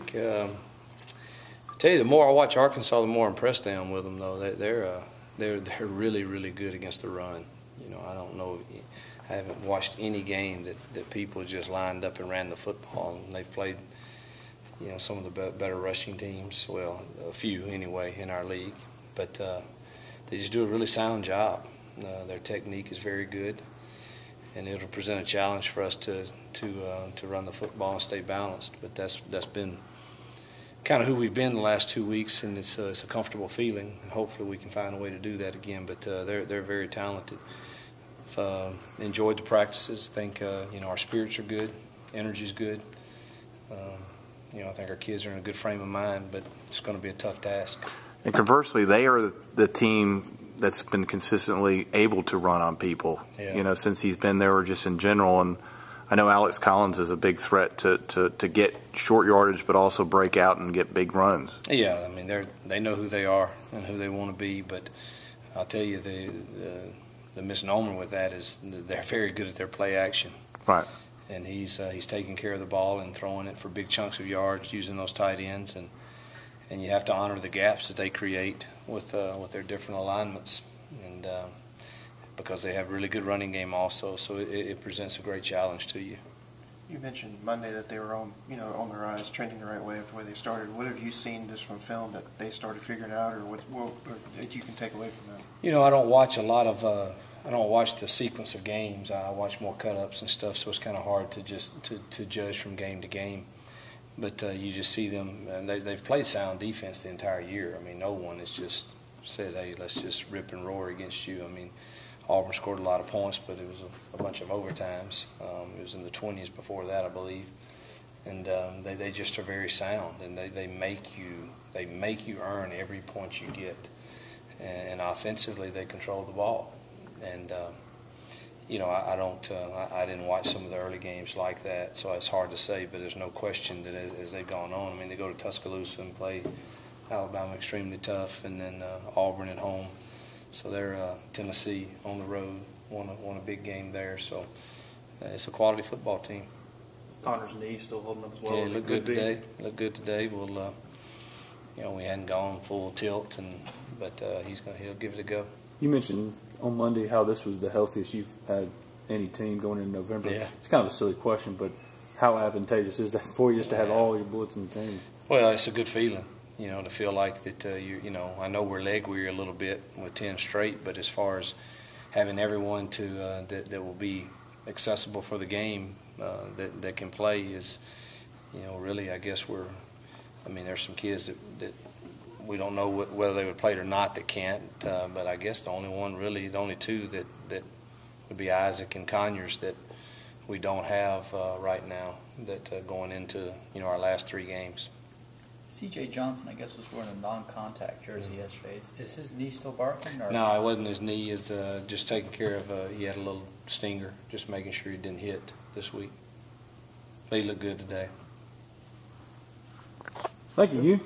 think, I tell you, the more I watch Arkansas, the more impressed I am with them. Though they're really, really good against the run. You know, I don't know. I haven't watched any game that people just lined up and ran the football. And they've played, you know, some of the better rushing teams. Well, a few anyway in our league, but they just do a really sound job. Their technique is very good, and it'll present a challenge for us to run the football and stay balanced. But that's been kind of who we've been the last 2 weeks, and it's a comfortable feeling. And hopefully we can find a way to do that again. But they're very talented. Enjoyed the practices. Think you know, our spirits are good, energy's good. You know, I think our kids are in a good frame of mind, but it's going to be a tough task. And conversely, they are the team that's been consistently able to run on people. Yeah. You know, since he's been there, or just in general. And I know Alex Collins is a big threat to get short yardage, but also break out and get big runs. Yeah, I mean they know who they are and who they want to be, but I'll tell you the misnomer with that is they're very good at their play action. Right. And he's taking care of the ball and throwing it for big chunks of yards using those tight ends, and you have to honor the gaps that they create with their different alignments, and because they have a really good running game also, so it presents a great challenge to you. You mentioned Monday that they were on the rise, trending the right way of the way they started. What have you seen just from film that they started figuring out, or that you can take away from that? You know, I don't watch a lot of. I don't watch the sequence of games. I watch more cut-ups and stuff, so it's kind of hard to judge from game to game. But you just see them, and they've played sound defense the entire year. I mean, no one has just said, hey, let's just rip and roar against you. I mean, Auburn scored a lot of points, but it was a bunch of overtimes. It was in the 20s before that, I believe. And they just are very sound, and they make you earn every point you get. And offensively, they control the ball. And you know, I didn't watch some of the early games like that, so it's hard to say. But there's no question that as they've gone on, I mean, they go to Tuscaloosa and play Alabama extremely tough, and then Auburn at home. So they're Tennessee on the road, won a big game there. So it's a quality football team. Connor's knee still holding up as well. Yeah, look good today. Look good today. We'll, you know, we hadn't gone full tilt, but he'll give it a go. You mentioned on Monday how this was the healthiest you've had any team going into November. Yeah. It's kind of a silly question, but how advantageous is that for you just to have all your bullets in the team? Well, it's a good feeling, you know, to feel like that you know, I know we're leg weary a little bit with 10 straight, but as far as having everyone that will be accessible for the game that can play is, you know, really, I guess I mean, there's some kids that we don't know whether they would play it or not that can't, but I guess the only two that would be Isaac and Conyers that we don't have right now that going into, you know, our last 3 games. C.J. Johnson, I guess, was wearing a non-contact jersey yesterday. Is his knee still barking? Or? No, it wasn't his knee. Is just taking care of. He had a little stinger, just making sure he didn't hit this week. But he looked good today. Thank you, Hugh.